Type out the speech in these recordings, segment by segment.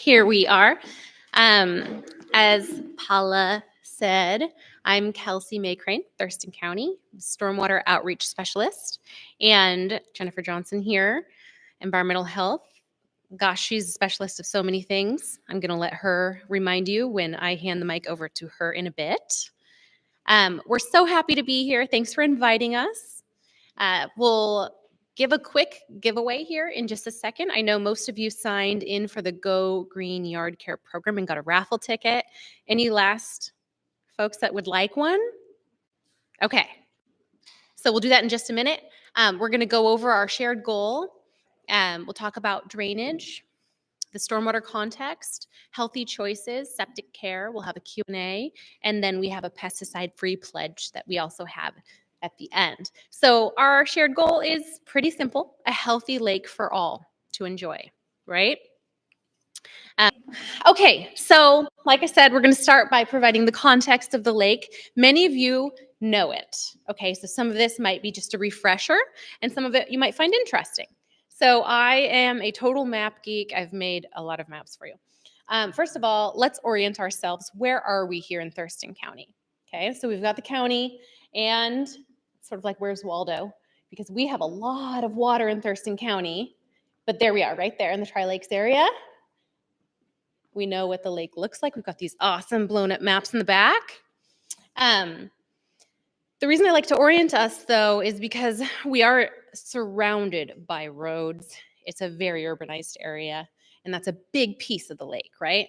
here we are. As Paula said, I'm Kelsey May Crane, Thurston County Stormwater Outreach Specialist, and Jennifer Johnson here, Environmental Health. Gosh, she's a specialist of so many things. I'm going to let her remind you when I hand the mic over to her in a bit. We're so happy to be here. Thanks for inviting us. We'll give a quick giveaway here in just a second. I know most of you signed in for the Go Green Yard Care program and got a raffle ticket. Any last folks that would like one? Okay. So we'll do that in just a minute. We're going to go over our shared goal. We'll talk about drainage, the stormwater context, healthy choices, septic care. We'll have a Q&A, and then we have a pesticide-free pledge that we also have at the end. So our shared goal is pretty simple: a healthy lake for all to enjoy, right? Okay, so like I said, we're going to start by providing the context of the lake. Many of you know it. Okay, so some of this might be just a refresher, and some of it you might find interesting. So I am a total map geek. I've made a lot of maps for you. First of all, let's orient ourselves. Where are we here in Thurston County? Okay, so we've got the county, and sort of like, where's Waldo? Because we have a lot of water in Thurston County, but there we are, right there in the Tri-Lakes area. We know what the lake looks like. We've got these awesome blown up maps in the back. The reason I like to orient us, though, is because we are surrounded by roads. It's a very urbanized area, and that's a big piece of the lake, right?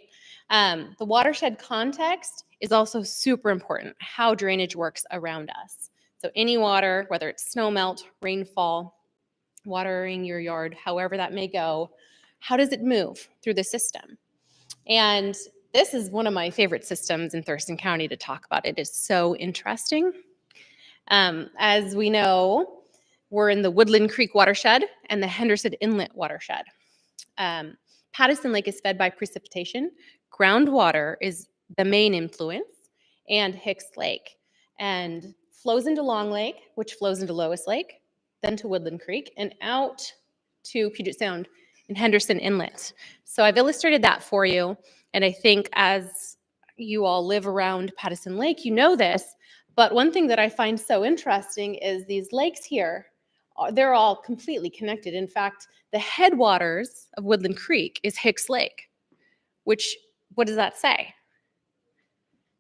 The watershed context is also super important, how drainage works around us. So any water, whether it's snowmelt, rainfall, watering your yard, however that may go, how does it move through the system? And this is one of my favorite systems in Thurston County to talk about. It is so interesting. As we know, we're in the Woodland Creek watershed and the Henderson Inlet watershed. Pattison Lake is fed by precipitation. Groundwater is the main influence, and Hicks Lake, and flows into Long Lake, which flows into Lois Lake, then to Woodland Creek, and out to Puget Sound and Henderson Inlet. So I've illustrated that for you, and I think as you all live around Pattison Lake, you know this, but one thing that I find so interesting is these lakes here, they're all completely connected. In fact, the headwaters of Woodland Creek is Hicks Lake, which, what does that say?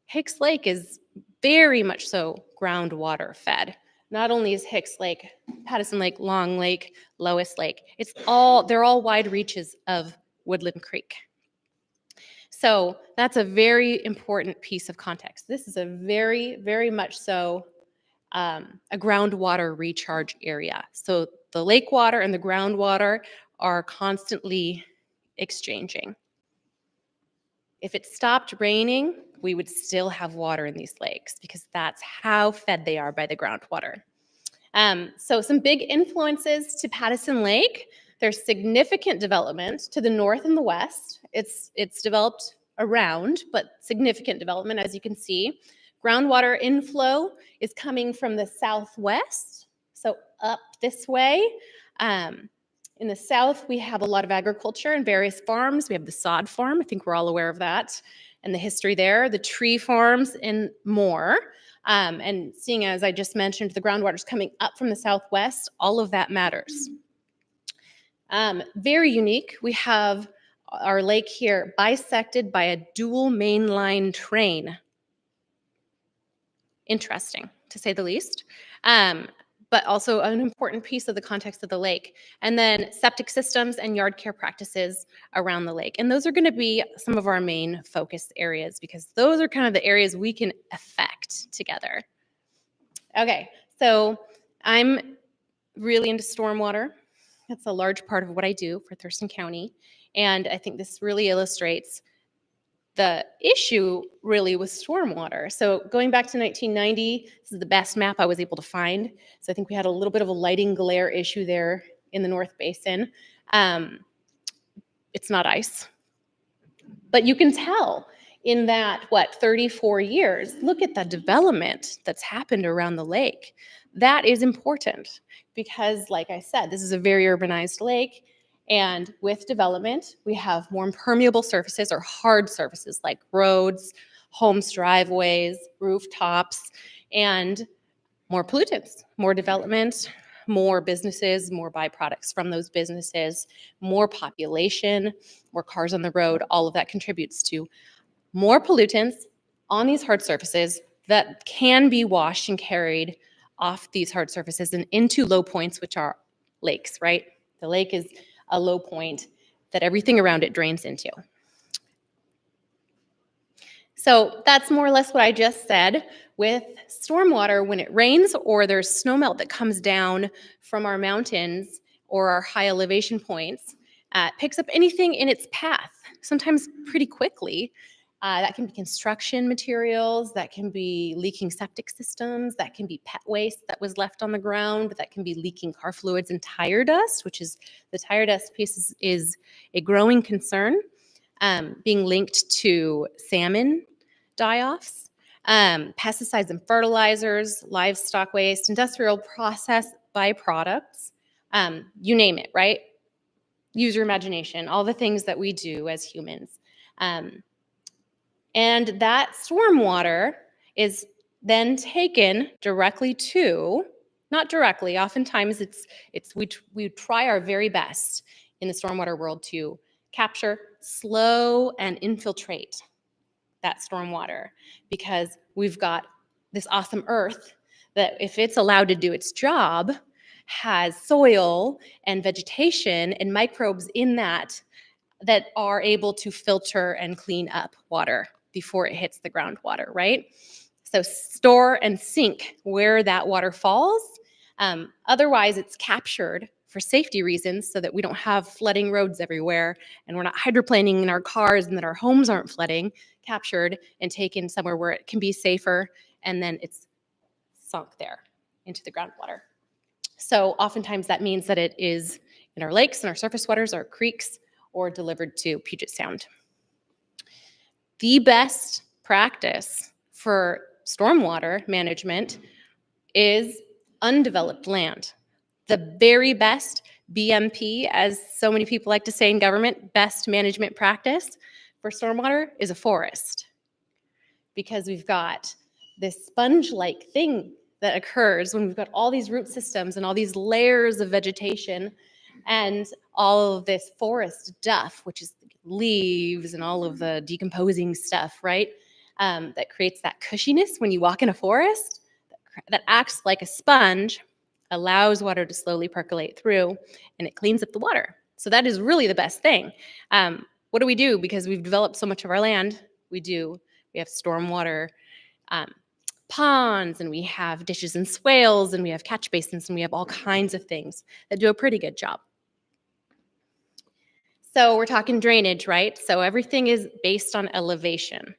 Hicks Lake is very much so groundwater fed. Not only is Hicks Lake, Pattison Lake, Long Lake, Lois Lake, they're all wide reaches of Woodland Creek. So that's a very important piece of context. This is a very, very much so a groundwater recharge area. So the lake water and the groundwater are constantly exchanging. If it stopped raining, we would still have water in these lakes because that's how fed they are by the groundwater. So some big influences to Pattison Lake. There's significant development to the north and the west. It's developed around, but significant development, as you can see. Groundwater inflow is coming from the southwest, so up this way. In the south, we have a lot of agriculture and various farms. We have the sod farm. I think we're all aware of that and the history there, the tree farms, and more. And seeing as I just mentioned, the groundwater's coming up from the southwest, all of that matters. Very unique. We have our lake here bisected by a dual mainline train. Interesting, to say the least. But also an important piece of the context of the lake. And then septic systems and yard care practices around the lake. And those are going to be some of our main focus areas because those are kind of the areas we can affect together. Okay, so I'm really into stormwater. That's a large part of what I do for Thurston County. And I think this really illustrates the issue really with stormwater. So going back to 1990, this is the best map I was able to find. So I think we had a little bit of a lighting glare issue there in the North Basin. It's not ice, but you can tell in that, 34 years, look at the development that's happened around the lake. That is important because, like I said, this is a very urbanized lake, And with development, we have more impermeable surfaces or hard surfaces like roads, homes, driveways, rooftops, and more pollutants, more development, more businesses, more byproducts from those businesses, more population, more cars on the road. All of that contributes to more pollutants on these hard surfaces that can be washed and carried off these hard surfaces and into low points, which are lakes, right? The lake is a low point that everything around it drains into. So that's more or less what I just said. With stormwater, when it rains or there's snowmelt that comes down from our mountains or our high elevation points, it picks up anything in its path, sometimes pretty quickly. That can be construction materials, that can be leaking septic systems, that can be pet waste that was left on the ground, that can be leaking car fluids and tire dust, which is the tire dust piece is a growing concern, being linked to salmon die-offs, pesticides and fertilizers, livestock waste, industrial process byproducts, you name it, right? Use your imagination, all the things that we do as humans. And that stormwater is then taken directly to, not directly, oftentimes we try our very best in the stormwater world to capture, slow, and infiltrate that stormwater, because we've got this awesome earth that, if it's allowed to do its job, has soil and vegetation and microbes in that are able to filter and clean up water before it hits the groundwater, right? So store and sink where that water falls. Otherwise, it's captured for safety reasons so that we don't have flooding roads everywhere and we're not hydroplaning in our cars and that our homes aren't flooding, captured and taken somewhere where it can be safer, and then it's sunk there into the groundwater. So oftentimes that means that it is in our lakes and our surface waters, our creeks, or delivered to Puget Sound. The best practice for stormwater management is undeveloped land. The very best BMP, as so many people like to say in government, best management practice for stormwater is a forest. Because we've got this sponge-like thing that occurs when we've got all these root systems and all these layers of vegetation and all of this forest duff, which is leaves and all of the decomposing stuff, right? That creates that cushiness when you walk in a forest that acts like a sponge, allows water to slowly percolate through, and it cleans up the water. So that is really the best thing. What do we do? Because we've developed so much of our land, we have stormwater ponds, and we have ditches and swales, and we have catch basins, and we have all kinds of things that do a pretty good job. So we're talking drainage, right? So everything is based on elevation.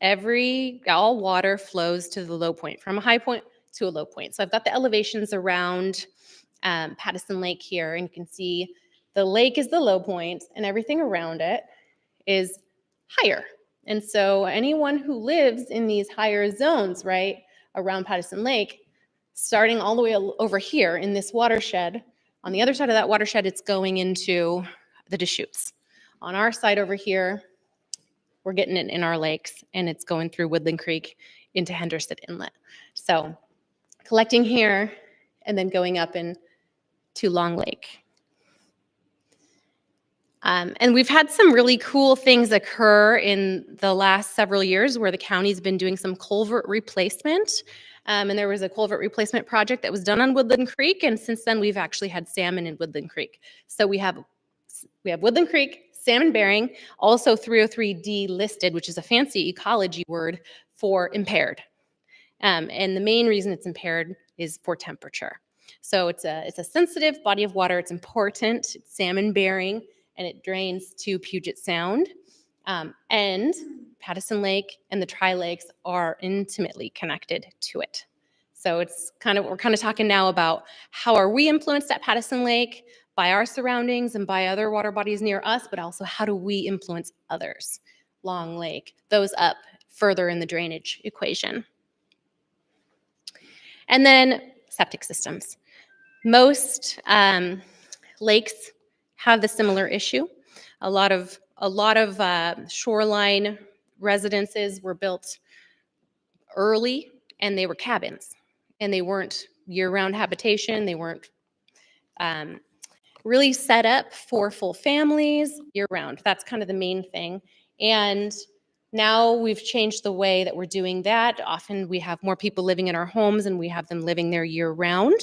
All water flows to the low point, from a high point to a low point. So I've got the elevations around Pattison Lake here, and you can see the lake is the low point, and everything around it is higher. And so anyone who lives in these higher zones, right, around Pattison Lake, starting all the way over here in this watershed, on the other side of that watershed, it's going into the Deschutes. On our side over here, we're getting it in our lakes, and it's going through Woodland Creek into Henderson Inlet. So collecting here and then going up into Long Lake. And we've had some really cool things occur in the last several years where the county's been doing some culvert replacement. And there was a culvert replacement project that was done on Woodland Creek, and since then we've actually had salmon in Woodland Creek. So we have Woodland Creek, salmon bearing, also 303D listed, which is a fancy ecology word for impaired. And the main reason it's impaired is for temperature. So it's a sensitive body of water. It's important. It's salmon bearing, and it drains to Puget Sound. And Pattison Lake and the Tri-Lakes are intimately connected to it. So we're kind of talking now about how are we influenced at Pattison Lake by our surroundings and by other water bodies near us, but also how do we influence others? Long Lake, those up further in the drainage equation. And then septic systems. Most lakes have the similar issue. A lot of shoreline residences were built early, and they were cabins, and they weren't year-round habitation. They weren't really set up for full families year-round. That's kind of the main thing. And now we've changed the way that we're doing that. Often we have more people living in our homes, and we have them living there year-round.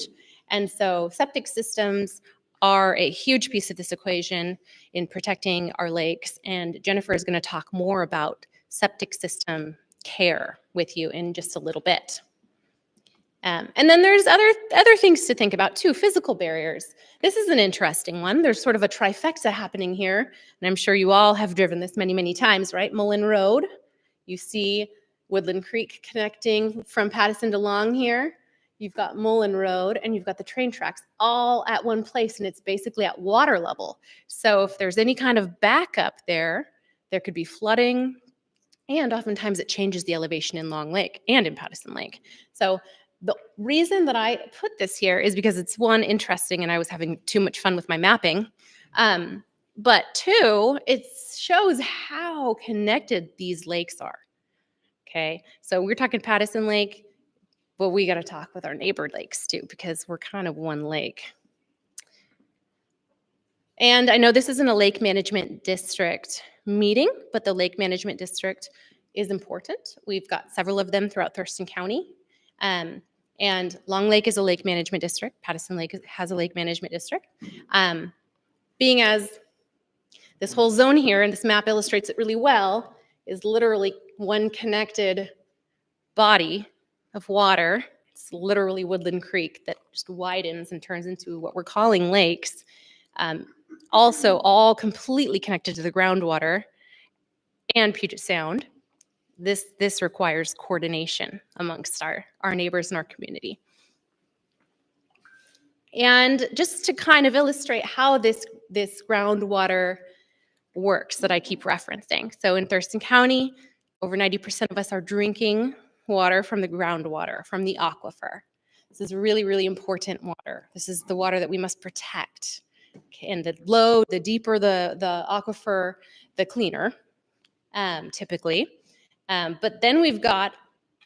And so septic systems are a huge piece of this equation in protecting our lakes. And Jennifer is going to talk more about septic system care with you in just a little bit. And then there's other things to think about too, physical barriers. This is an interesting one. There's sort of a trifecta happening here, and I'm sure you all have driven this many, many times, right? Mullen Road, you see Woodland Creek connecting from Pattison to Long here. You've got Mullen Road, and you've got the train tracks all at one place, and it's basically at water level. So if there's any kind of backup there, there could be flooding, and oftentimes it changes the elevation in Long Lake and in Pattison Lake. So the reason that I put this here is because it's, one, interesting, and I was having too much fun with my mapping. But two, it shows how connected these lakes are. Okay, so we're talking Pattison Lake, but we got to talk with our neighbor lakes too, because we're kind of one lake. And I know this isn't a lake management district meeting, but the lake management district is important. We've got several of them throughout Thurston County. And Long Lake is a lake management district. Pattison Lake has a lake management district. Being as this whole zone here, and this map illustrates it really well, is literally one connected body of water. It's literally Woodland Creek that just widens and turns into what we're calling lakes. Also all completely connected to the groundwater and Puget Sound. This requires coordination amongst our neighbors in our community. And just to kind of illustrate how this groundwater works that I keep referencing. So in Thurston County, over 90% of us are drinking water from the groundwater, from the aquifer. This is really, really important water. This is the water that we must protect. Okay, and the deeper the aquifer, the cleaner, typically. But then we've got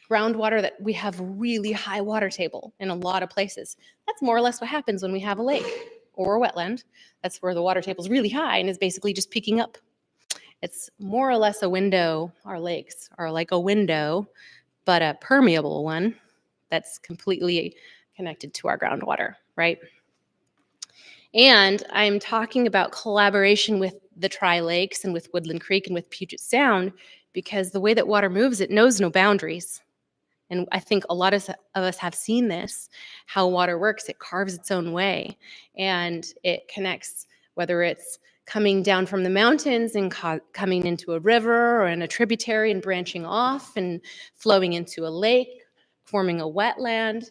groundwater that we have really high water table in a lot of places. That's more or less what happens when we have a lake or a wetland. That's where the water table is really high and is basically just peaking up. It's more or less a window. Our lakes are like a window, but a permeable one that's completely connected to our groundwater, right? And I'm talking about collaboration with the Tri-Lakes and with Woodland Creek and with Puget Sound, because the way that water moves, it knows no boundaries. And I think a lot of us have seen this, how water works. It carves its own way, and it connects, whether it's coming down from the mountains and coming into a river or in a tributary and branching off and flowing into a lake, forming a wetland,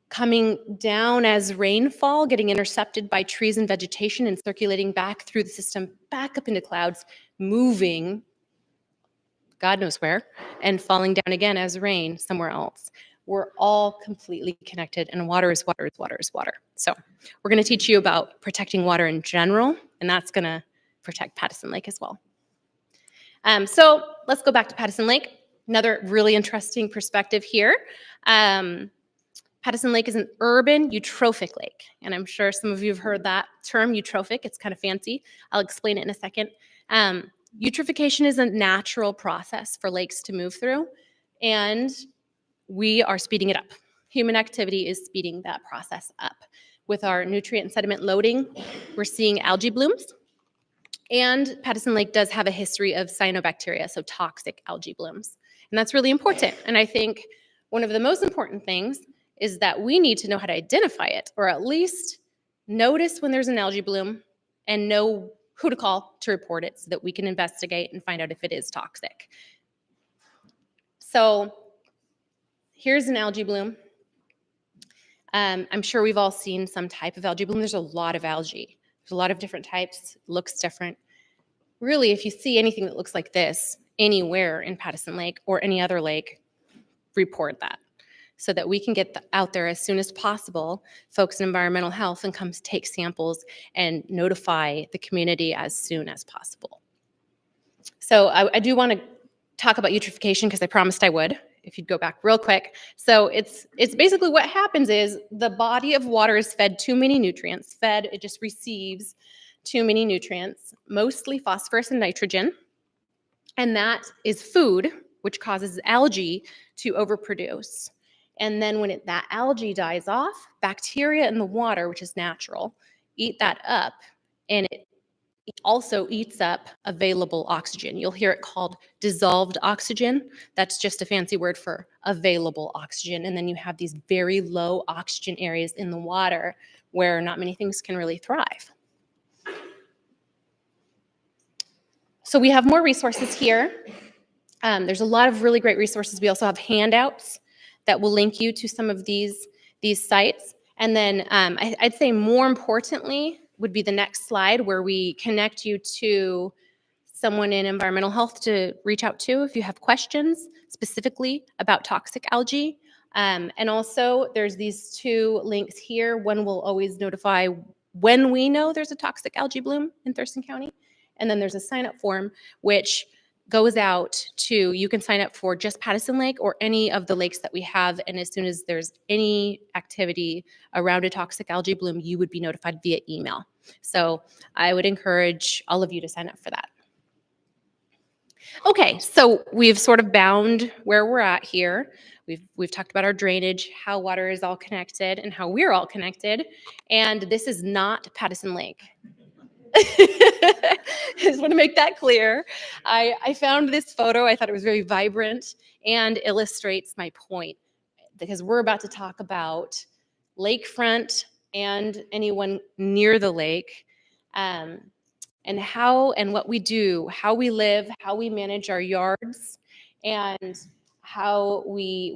coming down as rainfall, getting intercepted by trees and vegetation and circulating back through the system, back up into clouds, moving God knows where, and falling down again as rain somewhere else. We're all completely connected, and water is water is water is water. So we're going to teach you about protecting water in general, and that's going to protect Pattison Lake as well. So let's go back to Pattison Lake. Another really interesting perspective here. Pattison Lake is an urban eutrophic lake, and I'm sure some of you have heard that term, eutrophic. It's kind of fancy. I'll explain it in a second. Eutrophication is a natural process for lakes to move through, and we are speeding it up. Human activity is speeding that process up. With our nutrient and sediment loading, we're seeing algae blooms, and Pattison Lake does have a history of cyanobacteria, so toxic algae blooms, and that's really important. And I think one of the most important things is that we need to know how to identify it, or at least notice when there's an algae bloom and know who to call to report it so that we can investigate and find out if it is toxic. So here's an algae bloom. I'm sure we've all seen some type of algae bloom. There's a lot of algae. There's a lot of different types, looks different. Really, if you see anything that looks like this anywhere in Pattison Lake or any other lake, report that. so that we can get out there as soon as possible, folks in environmental health, and come take samples and notify the community as soon as possible. So I do want to talk about eutrophication because I promised I would, if you'd go back real quick. So it's basically what happens is the body of water is fed too many nutrients. It just receives too many nutrients, mostly phosphorus and nitrogen. And that is food, which causes algae to overproduce. And then when that algae dies off, bacteria in the water, which is natural, eat that up, and it also eats up available oxygen. You'll hear it called dissolved oxygen. That's just a fancy word for available oxygen. And then you have these very low oxygen areas in the water where not many things can really thrive. So we have more resources here. There's a lot of really great resources. We also have handouts that will link you to some of these sites. And then I'd say more importantly would be the next slide, where we connect you to someone in environmental health to reach out to if you have questions specifically about toxic algae. And also there's these two links here. One will always notify when we know there's a toxic algae bloom in Thurston County. And then there's a sign-up form which goes out to, you can sign up for just Pattison Lake or any of the lakes that we have, and as soon as there's any activity around a toxic algae bloom, you would be notified via email. So I would encourage all of you to sign up for that. Okay, so we've sort of bound where we're at here. We've talked about our drainage, how water is all connected, and how we're all connected, and this is not Pattison Lake. I just want to make that clear. I found this photo. I thought it was very vibrant and illustrates my point, because we're about to talk about lakefront and anyone near the lake, and how and what we do, how we live, how we manage our yards, and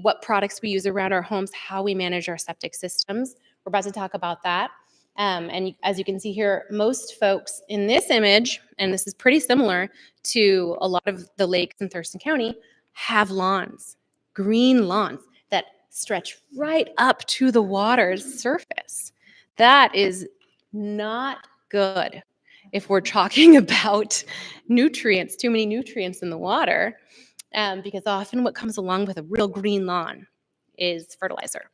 what products we use around our homes, how we manage our septic systems. We're about to talk about that. And as you can see here, most folks in this image, and this is pretty similar to a lot of the lakes in Thurston County, have lawns, green lawns that stretch right up to the water's surface. That is not good if we're talking about nutrients, too many nutrients in the water, because often what comes along with a real green lawn is fertilizer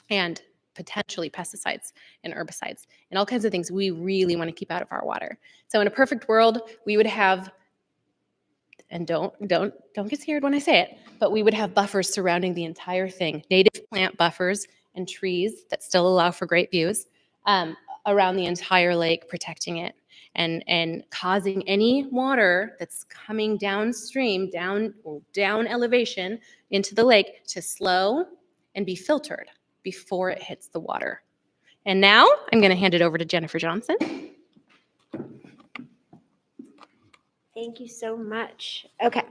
and potentially pesticides and herbicides and all kinds of things we really want to keep out of our water. So in a perfect world, we would have, and don't get scared when I say it, but we would have buffers surrounding the entire thing, native plant buffers and trees that still allow for great views around the entire lake, protecting it and causing any water that's coming downstream, down elevation into the lake to slow and be filtered before it hits the water. And now I'm going to hand it over to Jennifer Johnson. Thank you so much. Okay.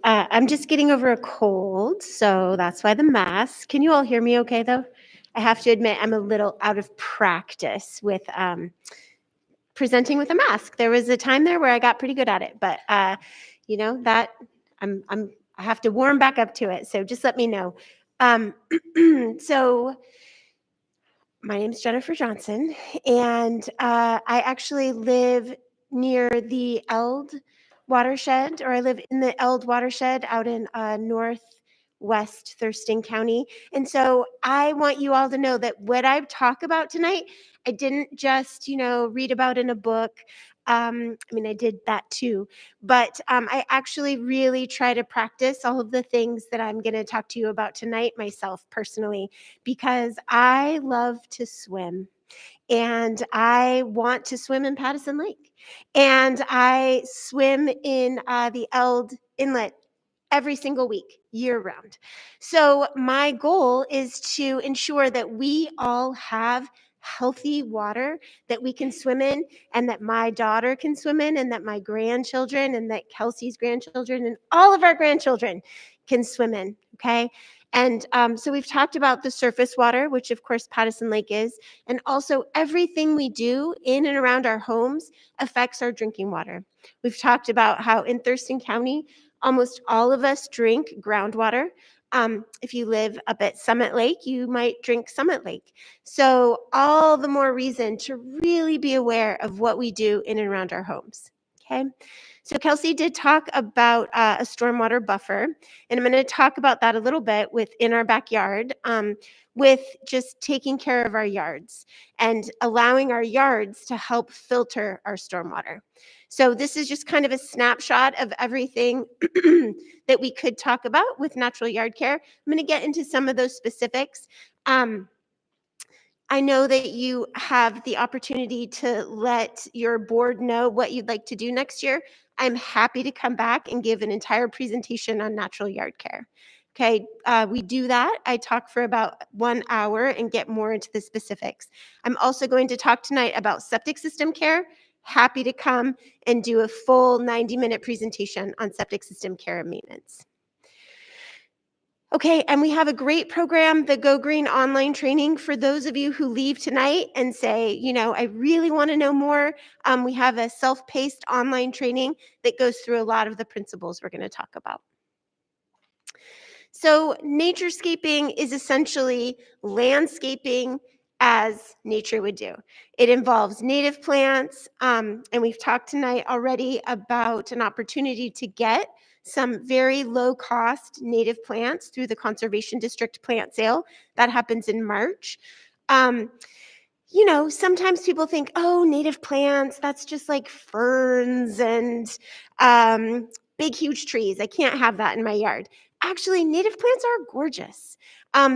I'm just getting over a cold, so that's why the mask. Can you all hear me okay, though? I have to admit I'm a little out of practice with presenting with a mask. There was a time there where I got pretty good at it, but that I have to warm back up to it. So just let me know. So my name is Jennifer Johnson, and I actually live near the Eld watershed, or I live in the Eld watershed out in northwest Thurston County. And so I want you all to know that what I talk about tonight, I didn't just, read about in a book. I did that too, but I actually really try to practice all of the things that I'm going to talk to you about tonight myself personally, because I love to swim and I want to swim in Pattison Lake, and I swim in the Eld Inlet every single week, year round. So my goal is to ensure that we all have healthy water that we can swim in, and that my daughter can swim in, and that my grandchildren, and that Kelsey's grandchildren, and all of our grandchildren can swim in, okay? And so we've talked about the surface water, which of course Pattison Lake is, and also everything we do in and around our homes affects our drinking water. We've talked about how in Thurston County, almost all of us drink groundwater. If you live up at Summit Lake, you might drink Summit Lake. So all the more reason to really be aware of what we do in and around our homes. Okay. So Kelsey did talk about a stormwater buffer, and I'm going to talk about that a little bit within our backyard, with just taking care of our yards and allowing our yards to help filter our stormwater. So this is just kind of a snapshot of everything that we could talk about with natural yard care. I'm going to get into some of those specifics. I know that you have the opportunity to let your board know what you'd like to do next year. I'm happy to come back and give an entire presentation on natural yard care. Okay, we do that. I talk for about 1 hour and get more into the specifics. I'm also going to talk tonight about septic system care. Happy to come and do a full 90-minute presentation on septic system care and maintenance. Okay, and we have a great program, the Go Green online training, for those of you who leave tonight and say, you know, I really want to know more. We have a self-paced online training that goes through a lot of the principles we're going to talk about. So naturescaping is essentially landscaping as nature would do. It involves native plants, and we've talked tonight already about an opportunity to get some very low-cost native plants through the Conservation District plant sale. That happens in March. You know, sometimes people think, oh, native plants, that's just like ferns and big, huge trees. I can't have that in my yard. Actually, native plants are gorgeous.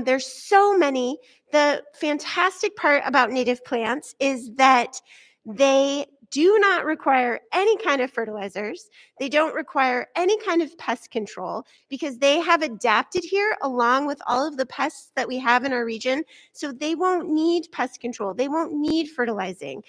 There's so many. The fantastic part about native plants is that they do not require any kind of fertilizers. They don't require any kind of pest control because they have adapted here along with all of the pests that we have in our region. So they won't need pest control. They won't need fertilizing.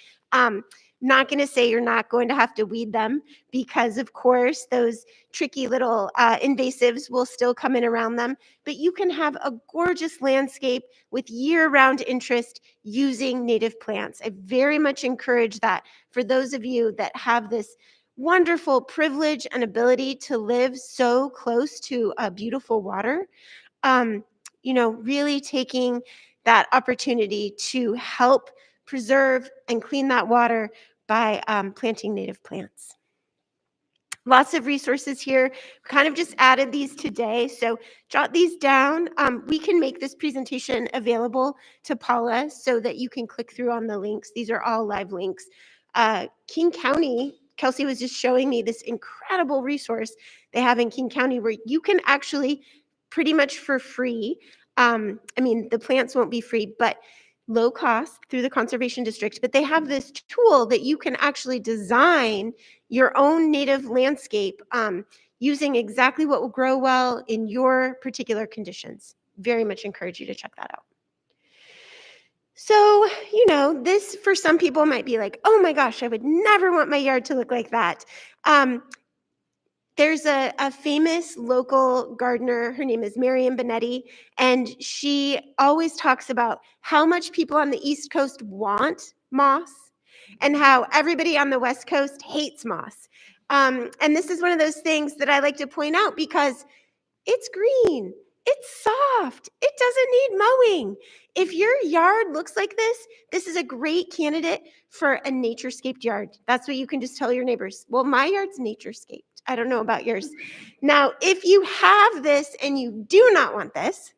Not going to say you're not going to have to weed them because, of course, those tricky little invasives will still come in around them. But you can have a gorgeous landscape with year-round interest using native plants. I very much encourage that for those of you that have this wonderful privilege and ability to live so close to a beautiful water. You know, really taking that opportunity to help preserve and clean that water by planting native plants. Lots of resources here. Kind of just added these today, so jot these down. We can make this presentation available to Paula so that you can click through on the links. These are all live links. King County, Kelsey was just showing me this incredible resource they have in King County where you can actually pretty much for free, I mean, the plants won't be free, but low cost through the Conservation District, but they have this tool that you can actually design your own native landscape using exactly what will grow well in your particular conditions. Very much encourage you to check that out. So, you know, this for some people might be like, oh my gosh, I would never want my yard to look like that. There's a famous local gardener, her name is Marian Benetti, and she always talks about how much people on the East Coast want moss and how everybody on the West Coast hates moss. And this is one of those things that I like to point out because it's green, it's soft, it doesn't need mowing. If your yard looks like this is a great candidate for a naturescaped yard. That's what you can just tell your neighbors. Well, my yard's naturescaped. I don't know about yours. Now, if you have this and you do not want this,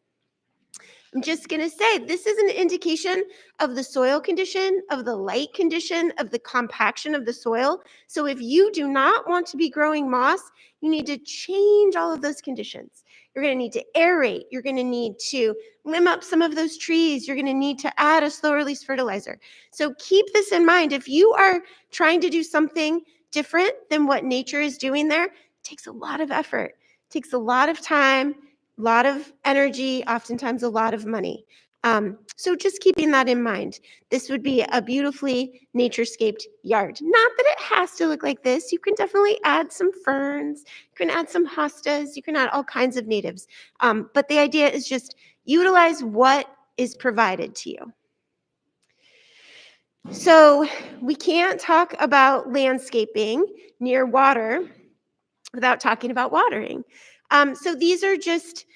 I'm just going to say this is an indication of the soil condition, of the light condition, of the compaction of the soil. So if you do not want to be growing moss, you need to change all of those conditions. You're going to need to aerate. You're going to need to limb up some of those trees. You're going to need to add a slow release fertilizer. So keep this in mind. If you are trying to do something different than what nature is doing there, it takes a lot of effort, it takes a lot of time, a lot of energy, oftentimes a lot of money. So just keeping that in mind, this would be a beautifully naturescaped yard. Not that it has to look like this. You can definitely add some ferns, you can add some hostas, you can add all kinds of natives. But the idea is just utilize what is provided to you. So we can't talk about landscaping near water without talking about watering. So these are just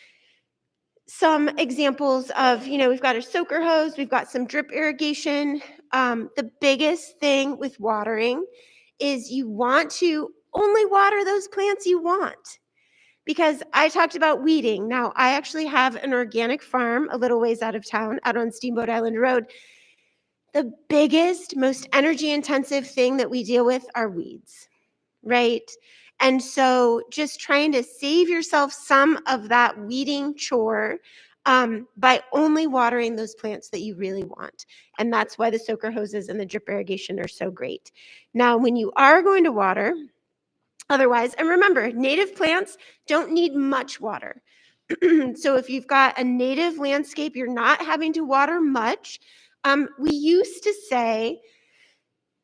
some examples of, we've got a soaker hose, we've got some drip irrigation. The biggest thing with watering is you want to only water those plants you want. Because I talked about weeding. Now, I actually have an organic farm a little ways out of town, out on Steamboat Island Road. The biggest, most energy intensive thing that we deal with are weeds, right? And so just trying to save yourself some of that weeding chore by only watering those plants that you really want. And that's why the soaker hoses and the drip irrigation are so great. Now, when you are going to water, otherwise, and remember, native plants don't need much water. So if you've got a native landscape, you're not having to water much. We used to say,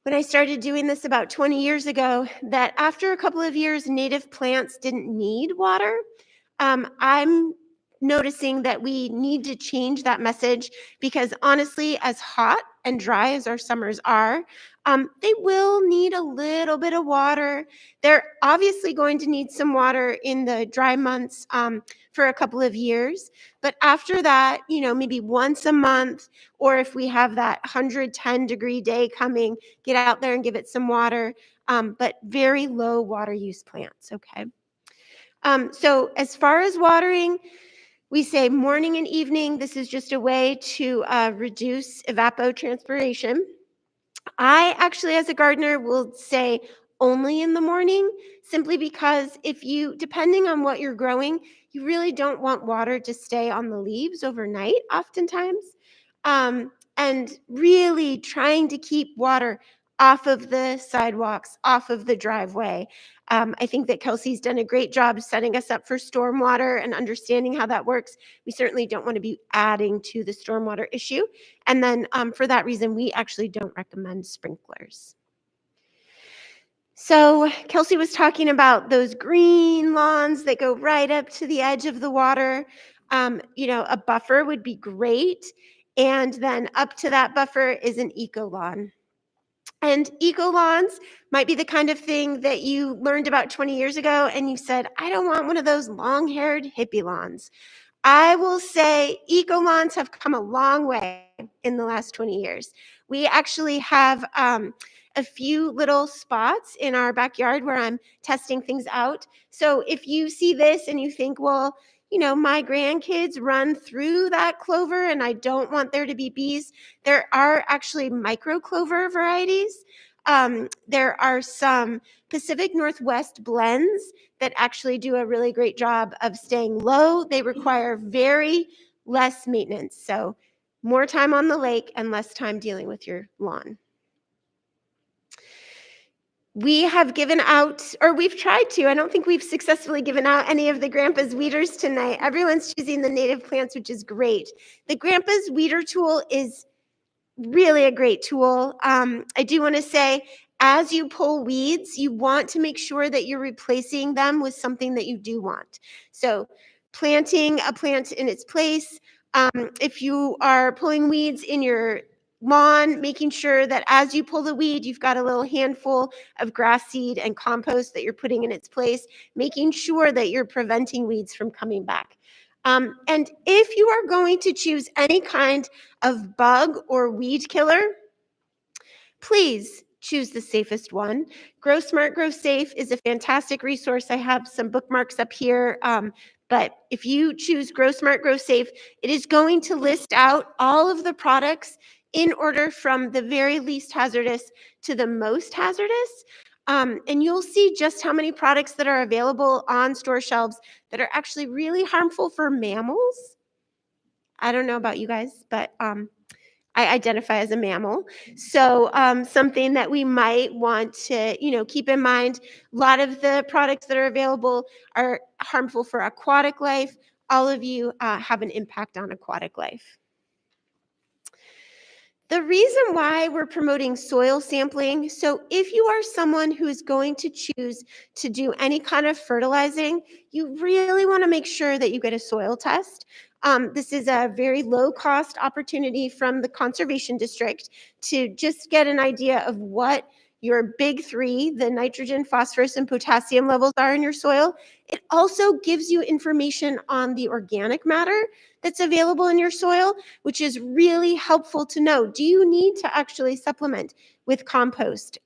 when I started doing this about 20 years ago, that after a couple of years, native plants didn't need water. I'm noticing that we need to change that message because honestly, as hot and dry as our summers are, they will need a little bit of water. They're obviously going to need some water in the dry months for a couple of years. But after that, maybe once a month, or if we have that 110-degree day coming, get out there and give it some water, but very low water use plants, okay? So as far as watering, we say morning and evening. This is just a way to reduce evapotranspiration. I actually, as a gardener, will say only in the morning, simply because depending on what you're growing, you really don't want water to stay on the leaves overnight oftentimes. And really trying to keep water off of the sidewalks, off of the driveway. I think that Kelsey's done a great job setting us up for stormwater and understanding how that works. We certainly don't want to be adding to the stormwater issue. And then for that reason, we actually don't recommend sprinklers. So Kelsey was talking about those green lawns that go right up to the edge of the water. A buffer would be great. And then up to that buffer is an eco lawn. And eco lawns might be the kind of thing that you learned about 20 years ago and you said, I don't want one of those long-haired hippie lawns. I will say eco lawns have come a long way in the last 20 years. We actually have a few little spots in our backyard where I'm testing things out. So if you see this and you think, well, my grandkids run through that clover and I don't want there to be bees, there are actually micro clover varieties. There are some Pacific Northwest blends that actually do a really great job of staying low. They require very less maintenance. So more time on the lake and less time dealing with your lawn. We have given out, or we've tried to, I don't think we've successfully given out any of the Grandpa's weeders tonight. Everyone's choosing the native plants, which is great. The Grandpa's weeder tool is really a great tool. I do want to say, as you pull weeds, you want to make sure that you're replacing them with something that you do want. So planting a plant in its place. If you are pulling weeds in your lawn, making sure that as you pull the weed, you've got a little handful of grass seed and compost that you're putting in its place, making sure that you're preventing weeds from coming back. And if you are going to choose any kind of bug or weed killer, please choose the safest one. Grow Smart, Grow Safe is a fantastic resource. I have some bookmarks up here. But if you choose Grow Smart, Grow Safe, it is going to list out all of the products in order from the very least hazardous to the most hazardous. And you'll see just how many products that are available on store shelves that are actually really harmful for mammals. I don't know about you guys, but I identify as a mammal. So something that we might want to, keep in mind. A lot of the products that are available are harmful for aquatic life. All of you have an impact on aquatic life. The reason why we're promoting soil sampling, so if you are someone who is going to choose to do any kind of fertilizing, you really want to make sure that you get a soil test. This is a very low-cost opportunity from the Conservation District to just get an idea of what your big three, the nitrogen, phosphorus, and potassium levels are in your soil. It also gives you information on the organic matter that's available in your soil, which is really helpful to know. Do you need to actually supplement with compost?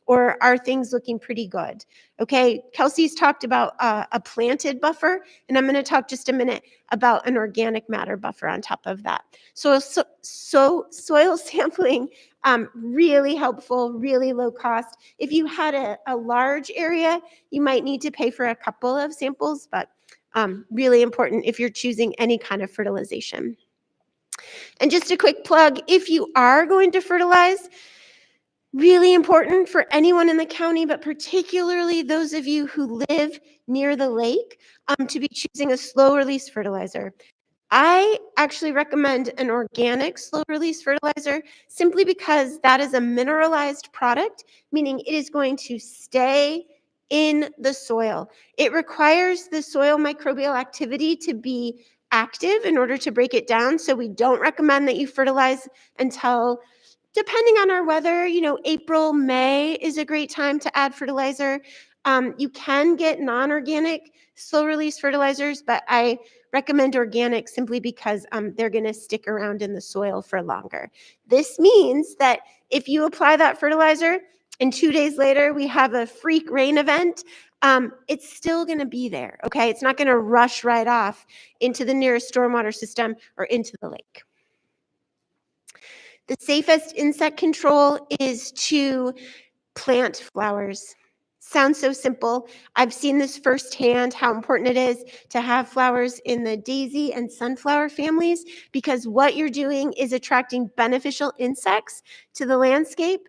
Or are things looking pretty good? Okay, Kelsey's talked about a planted buffer, and I'm going to talk just a minute about an organic matter buffer on top of that. So soil sampling, really helpful, really low cost. If you had a large area, you might need to pay for a couple of samples, but really important if you're choosing any kind of fertilization. And just a quick plug, if you are going to fertilize, really important for anyone in the county, but particularly those of you who live near the lake, to be choosing a slow release fertilizer. I actually recommend an organic slow release fertilizer simply because that is a mineralized product, meaning it is going to stay in the soil. It requires the soil microbial activity to be active in order to break it down. So we don't recommend that you fertilize until, depending on our weather, April, May is a great time to add fertilizer. You can get non-organic slow release fertilizers, but I recommend organic simply because they're going to stick around in the soil for longer. This means that if you apply that fertilizer and 2 days later we have a freak rain event, it's still going to be there, okay? It's not going to rush right off into the nearest stormwater system or into the lake. The safest insect control is to plant flowers. Sounds so simple. I've seen this firsthand, how important it is to have flowers in the daisy and sunflower families, because what you're doing is attracting beneficial insects to the landscape.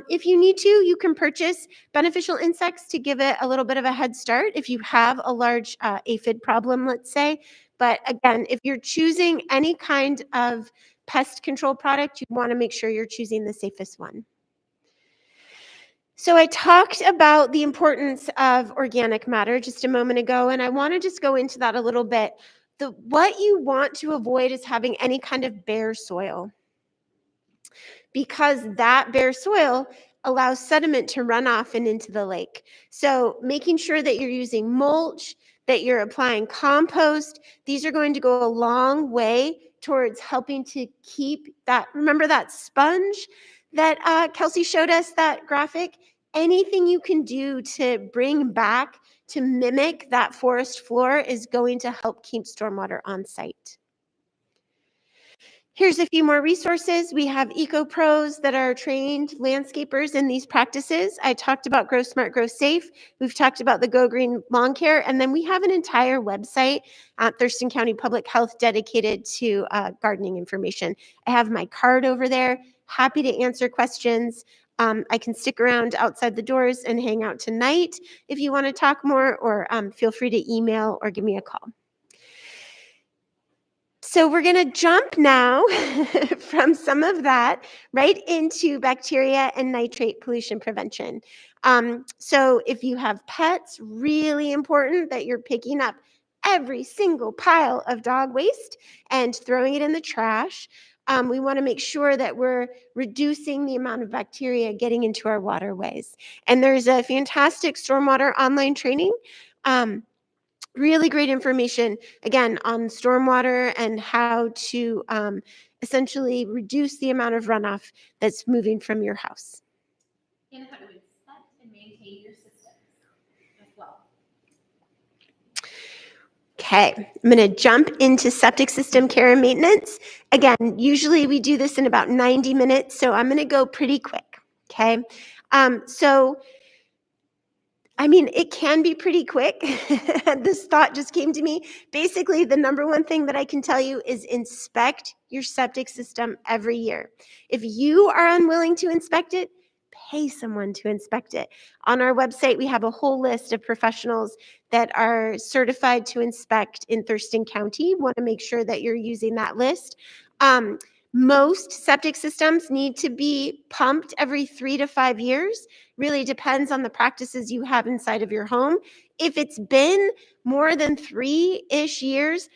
If you need to, you can purchase beneficial insects to give it a little bit of a head start if you have a large aphid problem, let's say. But again, if you're choosing any kind of pest control product, you want to make sure you're choosing the safest one. So I talked about the importance of organic matter just a moment ago, and I want to just go into that a little bit. What you want to avoid is having any kind of bare soil, because that bare soil allows sediment to run off and into the lake. So making sure that you're using mulch, that you're applying compost, these are going to go a long way towards helping to keep that. Remember that sponge that Kelsey showed us, that graphic? Anything you can do to bring back, to mimic that forest floor, is going to help keep stormwater on site. Here's a few more resources. We have eco-pros that are trained landscapers in these practices. I talked about Grow Smart, Grow Safe. We've talked about the Go Green Lawn Care. And then we have an entire website at Thurston County Public Health dedicated to gardening information. I have my card over there. Happy to answer questions. I can stick around outside the doors and hang out tonight if you want to talk more, or feel free to email or give me a call. So we're going to jump now from some of that right into bacteria and nitrate pollution prevention. So if you have pets, really important that you're picking up every single pile of dog waste and throwing it in the trash. We want to make sure that we're reducing the amount of bacteria getting into our waterways. And there's a fantastic stormwater online training. Really great information, again, on stormwater and how to essentially reduce the amount of runoff that's moving from your house. And how to inspect and maintain your systems as well. Okay, I'm going to jump into septic system care and maintenance. Again, usually we do this in about 90 minutes, so I'm going to go pretty quick, okay? It can be pretty quick. This thought just came to me. Basically, the number one thing that I can tell you is inspect your septic system every year. If you are unwilling to inspect it, pay someone to inspect it. On our website, we have a whole list of professionals that are certified to inspect in Thurston County. Want to make sure that you're using that list. Most septic systems need to be pumped every 3 to 5 years. Really depends on the practices you have inside of your home. If it's been more than 3-ish years,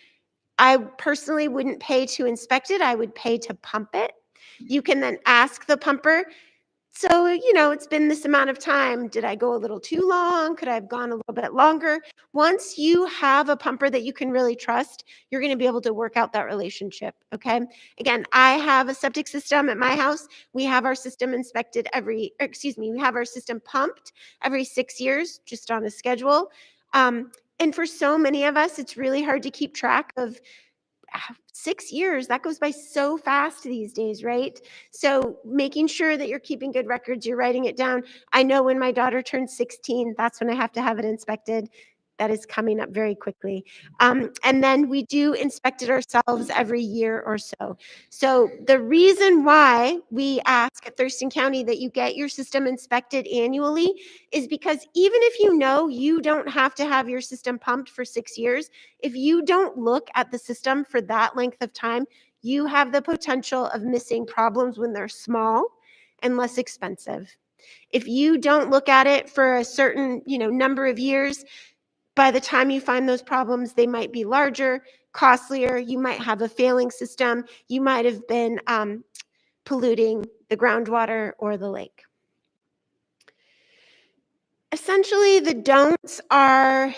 I personally wouldn't pay to inspect it. I would pay to pump it. You can then ask the pumper, So, it's been this amount of time. Did I go a little too long? Could I have gone a little bit longer? Once you have a pumper that you can really trust, you're going to be able to work out that relationship. Okay. Again, I have a septic system at my house. We have our system inspected we have our system pumped every 6 years, just on a schedule. And for so many of us, it's really hard to keep track of 6 years. That goes by so fast these days, right? So making sure that you're keeping good records, you're writing it down. I know when my daughter turns 16, that's when I have to have it inspected. That is coming up very quickly. And then we do inspect it ourselves every year or so. So the reason why we ask at Thurston County that you get your system inspected annually is because even if you don't have to have your system pumped for 6 years, if you don't look at the system for that length of time, you have the potential of missing problems when they're small and less expensive. If you don't look at it for a certain, number of years, by the time you find those problems, they might be larger, costlier. You might have a failing system. You might have been polluting the groundwater or the lake. Essentially, the don'ts are,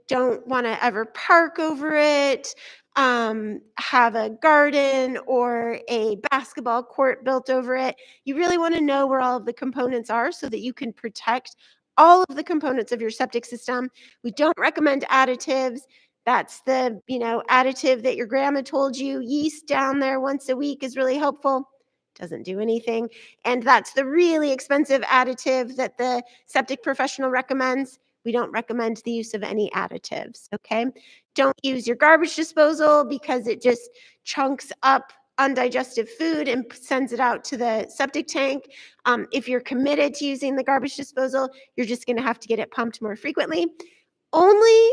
don't want to ever park over it, have a garden or a basketball court built over it. You really want to know where all of the components are so that you can protect all of the components of your septic system. We don't recommend additives. That's the, additive that your grandma told you. Yeast down there once a week is really helpful. Doesn't do anything. And that's the really expensive additive that the septic professional recommends. We don't recommend the use of any additives, okay? Don't use your garbage disposal because it just chunks up undigested food and sends it out to the septic tank. If you're committed to using the garbage disposal, you're just going to have to get it pumped more frequently. Only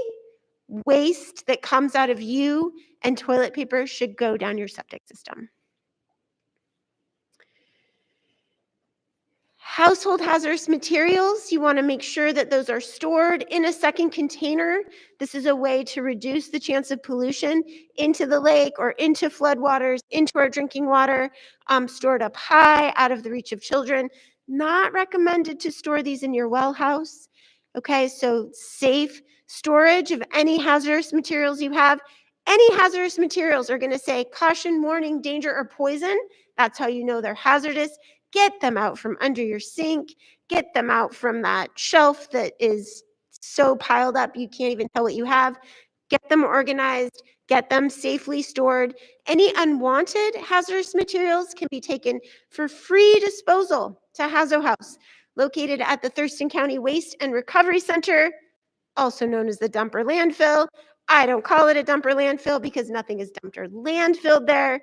waste that comes out of you and toilet paper should go down your septic system. Household hazardous materials, you want to make sure that those are stored in a second container. This is a way to reduce the chance of pollution into the lake or into floodwaters, into our drinking water, stored up high, out of the reach of children. Not recommended to store these in your well house. Okay, so safe storage of any hazardous materials you have. Any hazardous materials are going to say caution, warning, danger, or poison. That's how you know they're hazardous. Get them out from under your sink. Get them out from that shelf that is so piled up you can't even tell what you have. Get them organized. Get them safely stored. Any unwanted hazardous materials can be taken for free disposal to Hazo House, located at the Thurston County Waste and Recovery Center, also known as the dumper landfill. I don't call it a dumper landfill because nothing is dumped or landfilled there,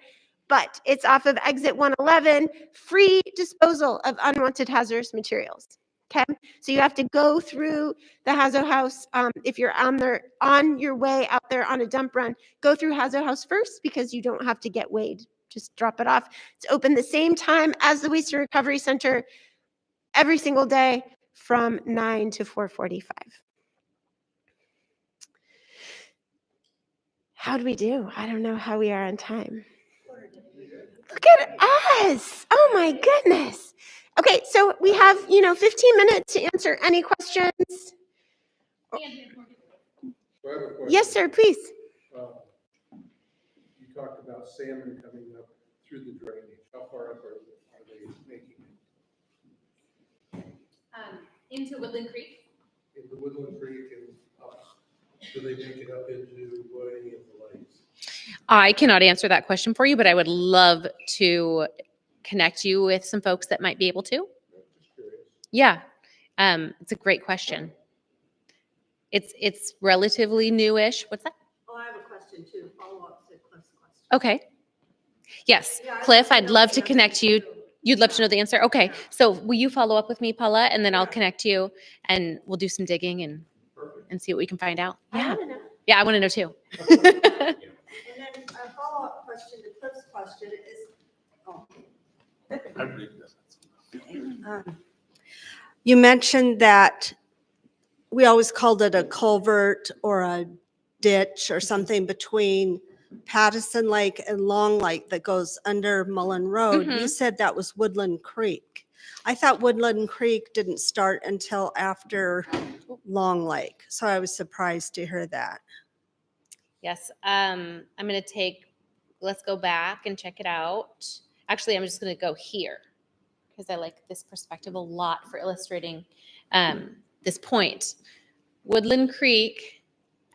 but it's off of exit 111, free disposal of unwanted hazardous materials. Okay, so you have to go through the Hazo House. If you're on your way out there on a dump run, go through Hazo House first because you don't have to get weighed. Just drop it off. It's open the same time as the Waste and Recovery Center every single day from 9 to 4:45. How do we do? I don't know how we are on time. Look at us. Oh my goodness. Okay, so we have, 15 minutes to answer any questions. So I have a question. Yes, sir, please. You talked about salmon coming up through the drainage. How far up are they making it? Into Woodland Creek. Into Woodland Creek and up? Do they make it up into any of the lakes? I cannot answer that question for you, but I would love to connect you with some folks that might be able to. I'm just curious. Yeah, it's a great question. It's relatively newish. What's that? Oh, I have a question too, follow up to Cliff's question. Okay. Yes, Yeah, Cliff, like I'd to love know to the connect answer you. too. You'd love to know the answer? Okay, so will you follow up with me, Paula, and then I'll Yeah. connect you and we'll do some digging and Perfect. see what we can find out. I Yeah, want to know. yeah, I want to know too. And then a follow-up question to Cliff's question is, you mentioned that we always called it a culvert or a ditch or something between Pattison Lake and Long Lake that goes under Mullen Road. You Mhm. said that was Woodland Creek. I thought Woodland Creek didn't start until after Long Lake, so I was surprised to hear that. Yes, I'm going to let's go back and check it out. Actually, I'm just going to go here because I like this perspective a lot for illustrating this point. Woodland Creek,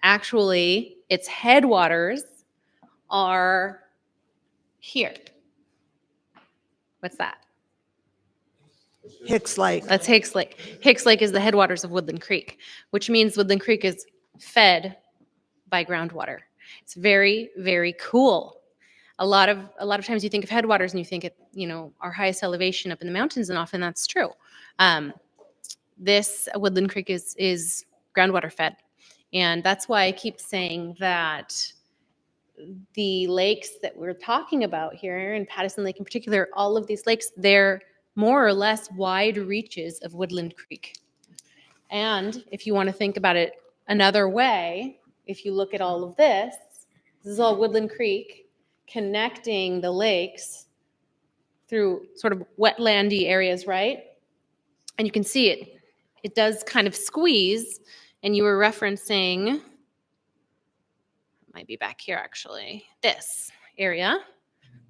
actually, its headwaters are here. What's that? Hicks Lake. That's Hicks Lake. Hicks Lake is the headwaters of Woodland Creek, which means Woodland Creek is fed by groundwater. It's very, very cool. A lot of times you think of headwaters and you think our highest elevation up in the mountains, and often that's true. This Woodland Creek is groundwater fed, and that's why I keep saying that the lakes that we're talking about here, and Pattison Lake in particular, all of these lakes, they're more or less wide reaches of Woodland Creek. And if you want to think about it another way, if you look at all of this is all Woodland Creek connecting the lakes through sort of wetlandy areas, right? And you can see it does kind of squeeze, and you were referencing, might be back here actually, this area.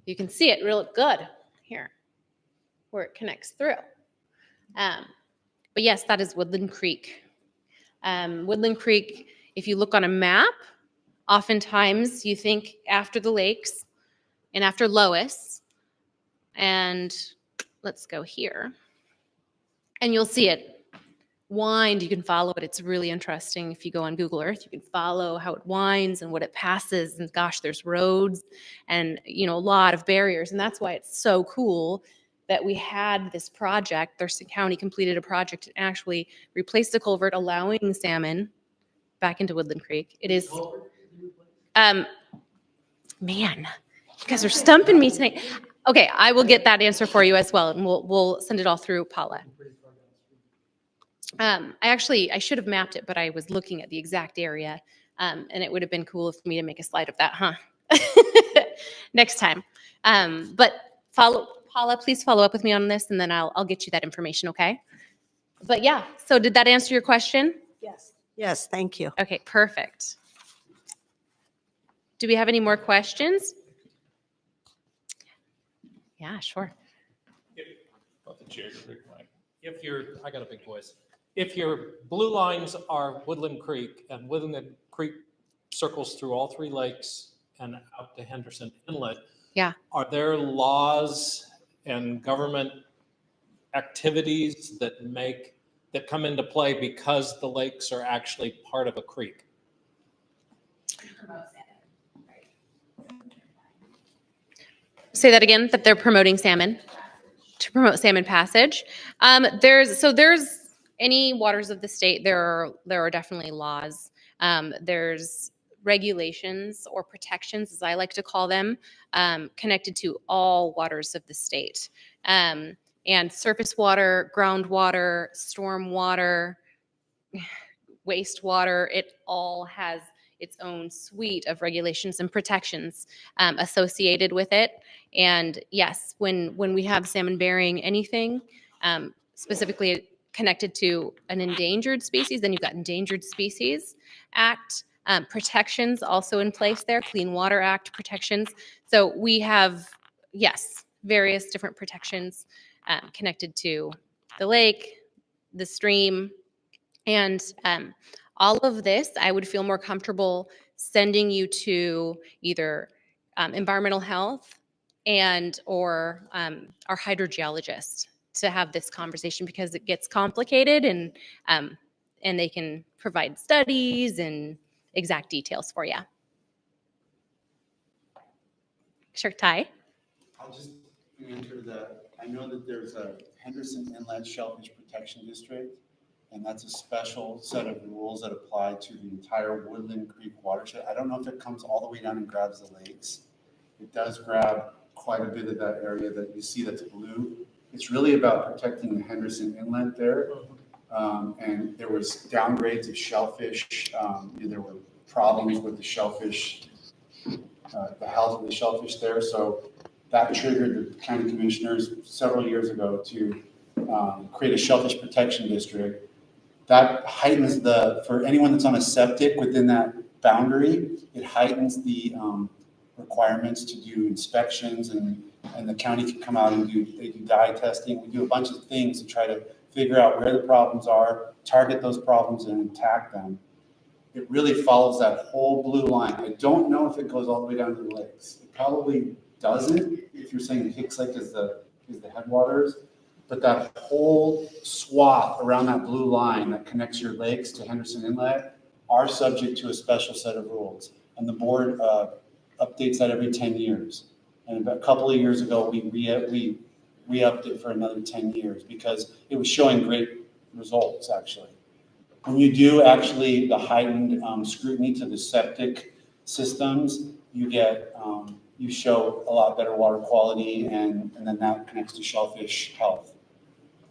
You can see it real good here where it connects through. But yes, that is Woodland Creek. Woodland Creek, if you look on a map, oftentimes you think after the lakes and after Lois, and let's go here, and you'll see it wind. You can follow it. It's really interesting. If you go on Google Earth, you can follow how it winds and what it passes, and gosh, there's roads and a lot of barriers, and that's why it's so cool that we had this project. Thurston County completed a project and actually replaced a culvert, allowing salmon back into Woodland Creek. It is, man, you guys are stumping me tonight. Okay, I will get that answer for you as well, and we'll send it all through Paula. I should have mapped it, but I was looking at the exact area, and it would have been cool for me to make a slide of that, huh? Next time. But Paula, please follow up with me on this, and then I'll get you that information, okay? But yeah, so did that answer your question? Yes. Yes, thank you. Okay, perfect. Do we have any more questions? Yeah, sure. I got a big voice. If your blue lines are Woodland Creek, and Woodland Creek circles through all three lakes and out to Henderson Inlet, Yeah. are there laws and government activities that come into play because the lakes are actually part of a creek? Say that again, that they're promoting salmon, to promote salmon passage. There's any waters of the state, there are definitely laws. There's regulations or protections, as I like to call them, connected to all waters of the state. And surface water, groundwater, storm water, wastewater, it all has its own suite of regulations and protections associated with it. And yes, when we have salmon bearing anything, specifically connected to an endangered species, then you've got Endangered Species Act protections also in place there, Clean Water Act protections. So we have, yes, various different protections connected to the lake, the stream, and all of this, I would feel more comfortable sending you to either environmental health or our hydrogeologist to have this conversation, because it gets complicated, and they can provide studies and exact details for you. Sure, Ty? I'll just enter I know that there's a Henderson Inlet Shellfish Protection District, and that's a special set of rules that apply to the entire Woodland Creek watershed. I don't know if it comes all the way down and grabs the lakes. It does grab quite a bit of that area that you see that's blue. It's really about protecting the Henderson Inlet there. And there was downgrades of shellfish. There were problems with the shellfish, the health of the shellfish there. So that triggered the county commissioners several years ago to create a shellfish protection district. That heightens for anyone that's on a septic within that boundary, it heightens the requirements to do inspections, and the county can come out and they do dye testing. We do a bunch of things to try to figure out where the problems are, target those problems and attack them. It really follows that whole blue line. I don't know if it goes all the way down to the lakes. It probably doesn't, if you're saying the Hicks Lake is the headwaters, but that whole swath around that blue line that connects your lakes to Henderson Inlet are subject to a special set of rules. And the board updates that every 10 years. And a couple of years ago, we re-upped it for another 10 years because it was showing great results, actually. When you do actually the heightened scrutiny to the septic systems, you get, you show a lot better water quality, and then that connects to shellfish health.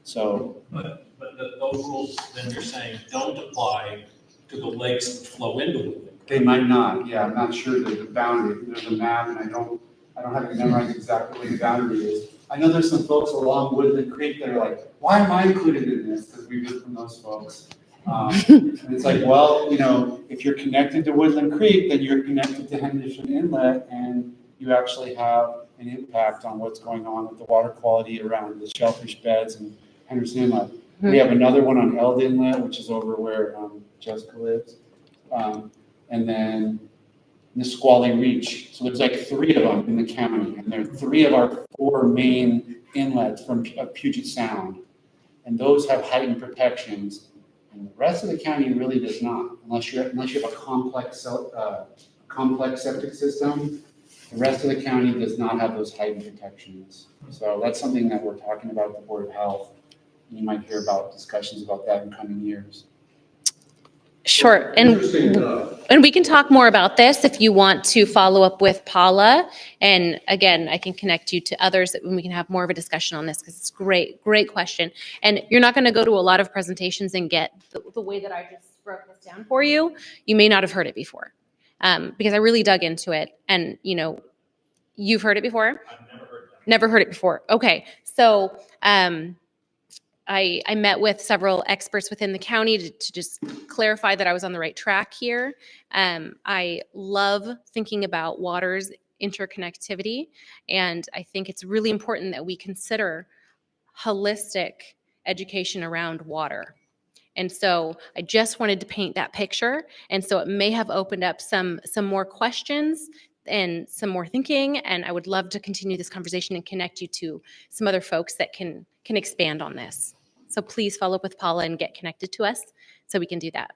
So. But those rules, then you're saying, don't apply to the lakes that flow into Woodland Creek. They might not, yeah, I'm not sure that the boundary, there's a map, and I don't have it memorized exactly where the boundary is. I know there's some folks along Woodland Creek that are like, why am I included in this? Because we've heard from those folks. And it's like, well, if you're connected to Woodland Creek, then you're connected to Henderson Inlet, and you actually have an impact on what's going on with the water quality around the shellfish beds and Henderson Inlet. We have another one on Eld Inlet, which is over where Jessica lives. And then Nisqually Reach. So there's like 3 of them in the county, and they're 3 of our 4 main inlets from Puget Sound. And those have heightened protections. And the rest of the county really does not, unless you have a complex septic system. The rest of the county does not have those heightened protections. So that's something that we're talking about with the Board of Health. You might hear about discussions about that in coming years. Sure. Interesting enough. And we can talk more about this if you want to follow up with Paula. And again, I can connect you to others that we can have more of a discussion on this, because it's great question. And you're not going to go to a lot of presentations and get the way that I just broke this down for you. You may not have heard it before, because I really dug into it. And you've heard it before? I've never heard that. Never heard it before. Okay. So I met with several experts within the county to just clarify that I was on the right track here. I love thinking about water's interconnectivity, and I think it's really important that we consider holistic education around water. And so I just wanted to paint that picture, and so it may have opened up some more questions and some more thinking, and I would love to continue this conversation and connect you to some other folks that can expand on this. So please follow up with Paula and get connected to us so we can do that.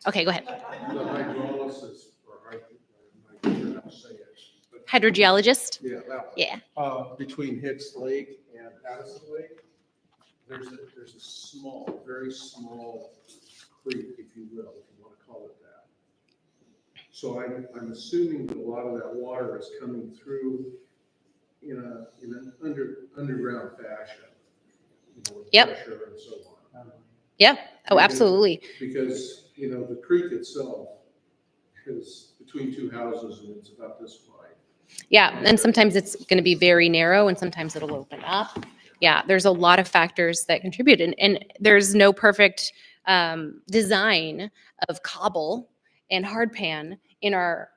Okay, go ahead. The hydrolysis, or I don't know how to say it. but- Hydrogeologist? Yeah, that one. Yeah. Between Hicks Lake and Addison Lake, there's a small, very small creek, if you will, if you want to call it that. So I'm assuming that a lot of that water is coming through in an underground fashion. With Yep. pressure and so on. Yeah. Oh, absolutely. Because, the creek itself is between 2 houses and it's about this wide. Yeah. And sometimes it's going to be very narrow and sometimes it'll open up. Yeah. There's a lot of factors that contribute. And there's no perfect design of cobble and hardpan in our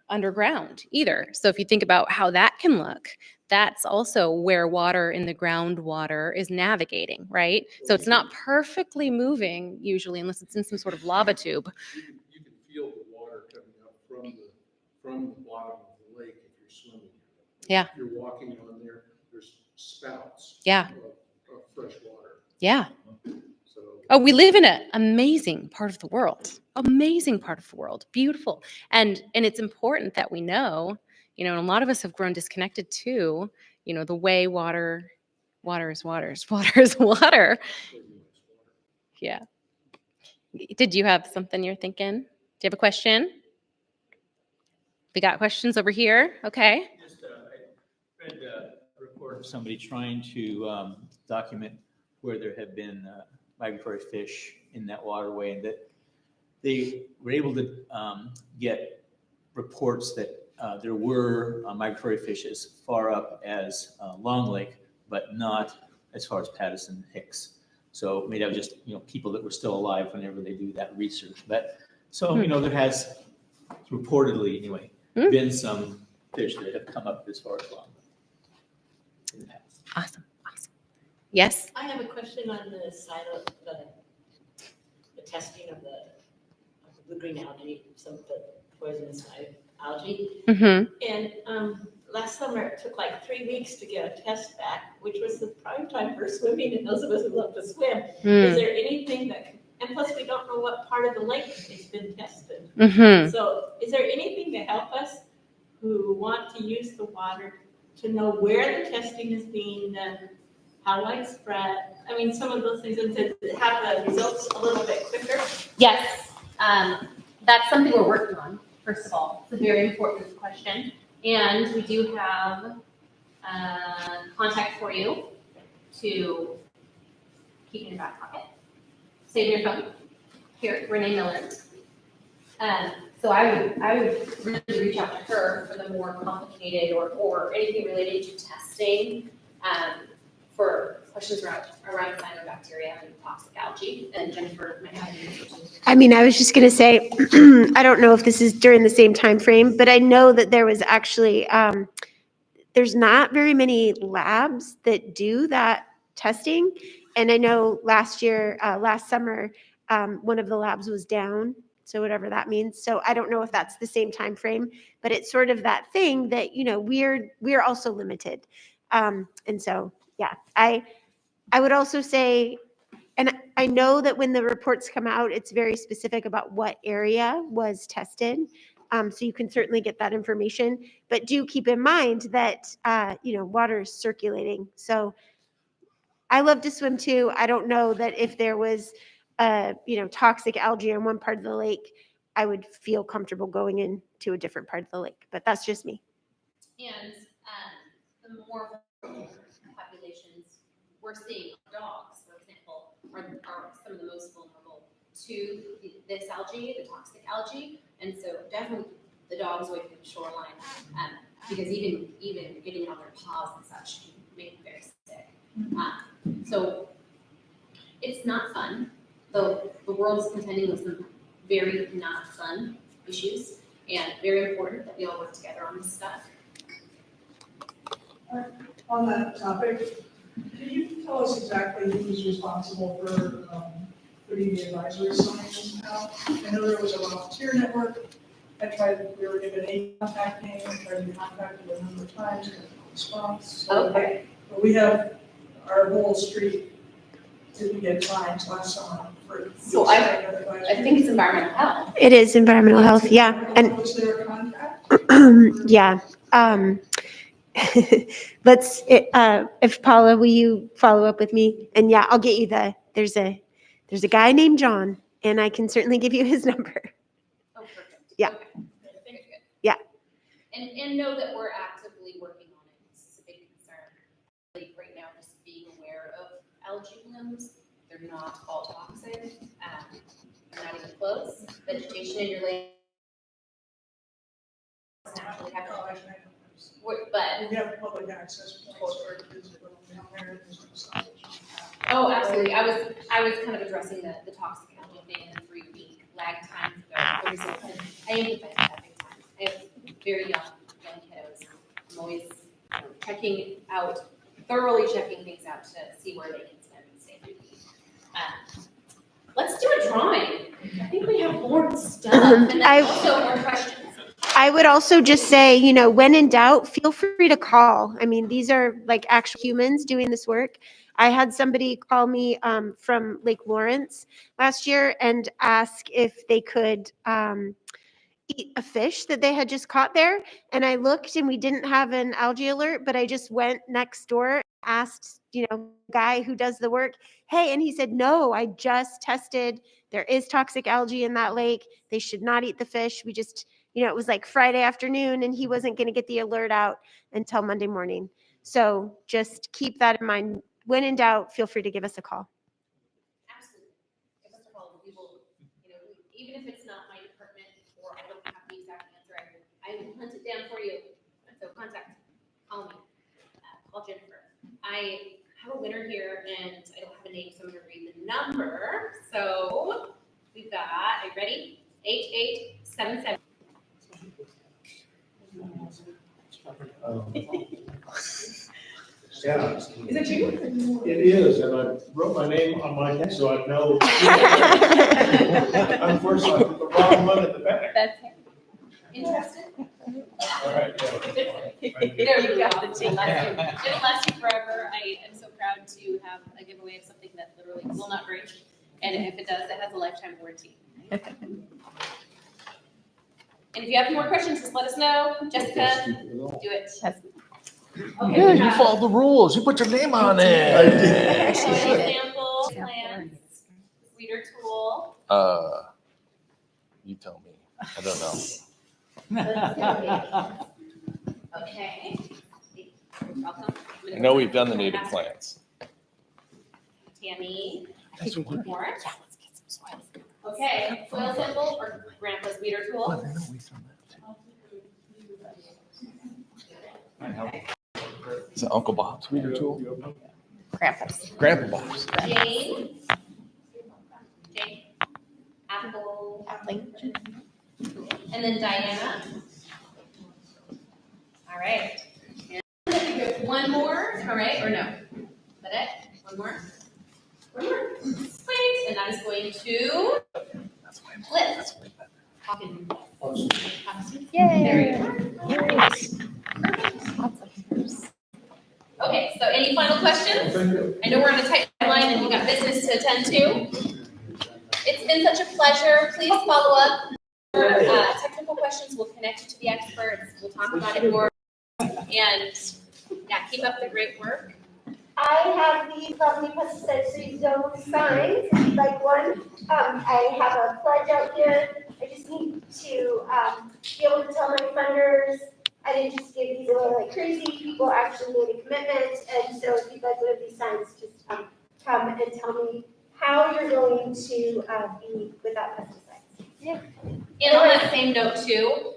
underground either. So if you think about how that can look, that's also where water in the groundwater is navigating, right? So it's not perfectly moving usually unless it's in some sort of lava tube. You can feel the water coming up from the bottom of the lake if you're swimming. Yeah. If you're walking on there, there's spouts. Yeah. Of fresh water. Yeah. So Oh, we live in an amazing part of the world. Amazing part of the world. Beautiful. And it's important that we know, and a lot of us have grown disconnected too, the way water is water. Yeah. Did you have something you're thinking? Do you have a question? We got questions over here. Okay. Just, I read a report of somebody trying to document where there have been migratory fish in that waterway, and that they were able to get reports that there were migratory fish as far up as Long Lake, but not as far as Patterson Hicks. So maybe that was just, people that were still alive whenever they do that research. But, so, there has reportedly, anyway, been some fish that have come up this far along in the past. Awesome. Yes? I have a question on the side of the testing of the blue-green algae, some of the poisonous algae. Mm-hmm. And last summer, it took like 3 weeks to get a test back, which was the prime time for swimming, and those of us who love to swim. Is there anything that, and plus we don't know what part of the lake it's been tested. Mm-hmm. So is there anything to help us who want to use the water to know where the testing is being done, how widespread? I mean, some of those things, and to have the results a little bit quicker. Yes, that's something we're working on, first of all. It's a very important question. And we do have contact for you to keep in your back pocket. Save your phone. Here, Renee Miller. So I would really reach out to her for the more complicated or anything related to testing for questions around cyanobacteria and toxic algae. And Jennifer might have an answer too. I mean, I was just going to say, I don't know if this is during the same time frame, but I know that there was actually, there's not very many labs that do that testing. And I know last summer, one of the labs was down. So whatever that means. So I don't know if that's the same time frame, but it's sort of that thing that, we're also limited. And so, yeah, I would also say, and I know that when the reports come out, it's very specific about what area was tested. So you can certainly get that information, but do keep in mind that, water is circulating. So I love to swim too. I don't know that if there was, toxic algae in one part of the lake, I would feel comfortable going into a different part of the lake, but that's just me. And the more populations we're seeing, dogs, for example, are some of the most vulnerable to this algae, the toxic algae. And so definitely the dogs away from the shoreline, because even getting on their paws and such can make them very sick. So it's not fun. The world is contending with some very not fun issues, and very important that we all work together on this stuff. On that topic, can you tell us exactly who's responsible for putting the advisory signs out? I know there was a volunteer network. We were given a contact name, I tried to be contacted a number of times, got no response. Okay. But we have our whole street didn't get signs last summer for. So I think it's environmental health. It is environmental health, yeah. And Was there a contact? yeah. If Paula, will you follow up with me? And yeah, I'll get you there's a guy named John, and I can certainly give you his number. Oh, perfect. Yeah. Okay. Very good. Yeah. And know that we're actively working on it. This is a big concern. Like right now, just being aware of algae blooms. They're not all toxic. They're not even close. Vegetation in your lake naturally happen. But We have public access points where kids are going down there. There's no signs. oh, absolutely. I was kind of addressing the toxic algae thing in the 3-week lag time. I empathize with that big time. I have very young kiddos. I'm always thoroughly checking things out to see where they can swim and stay happy. Let's do a drawing. I think we have more stuff and then also more questions. I would also just say, when in doubt, feel free to call. I mean, these are like actual humans doing this work. I had somebody call me from Lake Lawrence last year and ask if they could eat a fish that they had just caught there. And I looked and we didn't have an algae alert, but I just went next door, asked, guy who does the work, hey, and he said, no, I just tested. There is toxic algae in that lake. They should not eat the fish. We just, it was like Friday afternoon and he wasn't going to get the alert out until Monday morning. So just keep that in mind. When in doubt, feel free to give us a call. Absolutely. Give us a call. We will, even if it's not my department or I don't have the exact answer, I will hunt it down for you. So call me. Call Jennifer. I I have a winner here, and I don't have a name, so I'm gonna read the number. So we've got, are you ready? 8877. Yeah, Is it you? it is, and I wrote my name on my head so I'd know. Unfortunately, I put the wrong one at the back. That's interested. All right, yeah. There you go. It'll last you forever. I am so proud to have a giveaway of something that literally will not break. And if it does, it has a lifetime warranty. And if you have more questions, just let us know. Jessica, do it. Okay, Yeah, we you have followed the rules. You put your name on I it. did. soil sample plants, weeder tool. You tell me. I don't know. Okay. Welcome. I know we've done the native plants. Tammy. Morris. Okay, soil sample or grandpa's weeder tool. Is it Uncle Bob's weeder tool? Grandpa's. Grandpa Bob's. Jane. Jane. Apple. And then Diana. All right. And one more, all right, or no? Is that it? One more? One more. Great, and that is going to Liz. Hawkins. There you go. Okay, so any final questions? Thank you. I know we're on a tight deadline and you got business to attend to. It's been such a pleasure. Please follow up. For technical questions, we'll connect you to the experts. We'll talk about it more. And yeah, keep up the great work. I have these lovely pesticide-free zone signs, if you'd like one. I have a pledge out here. I just need to be able to tell my funders, I didn't just give these away like crazy. People actually made a commitment. And so if you'd like one of these signs, just come and tell me how you're going to be without pesticides. Yeah. And on that same note too,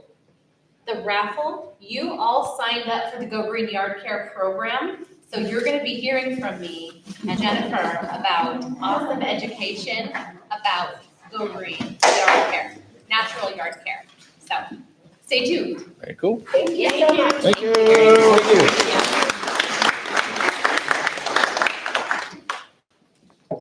the raffle, you all signed up for the Go Green Yard Care program. So you're going to be hearing from me and Jennifer about awesome education about Go Green Yard Care, natural yard care. So stay tuned. Very cool. Thank you so much. Thank you. Thank you.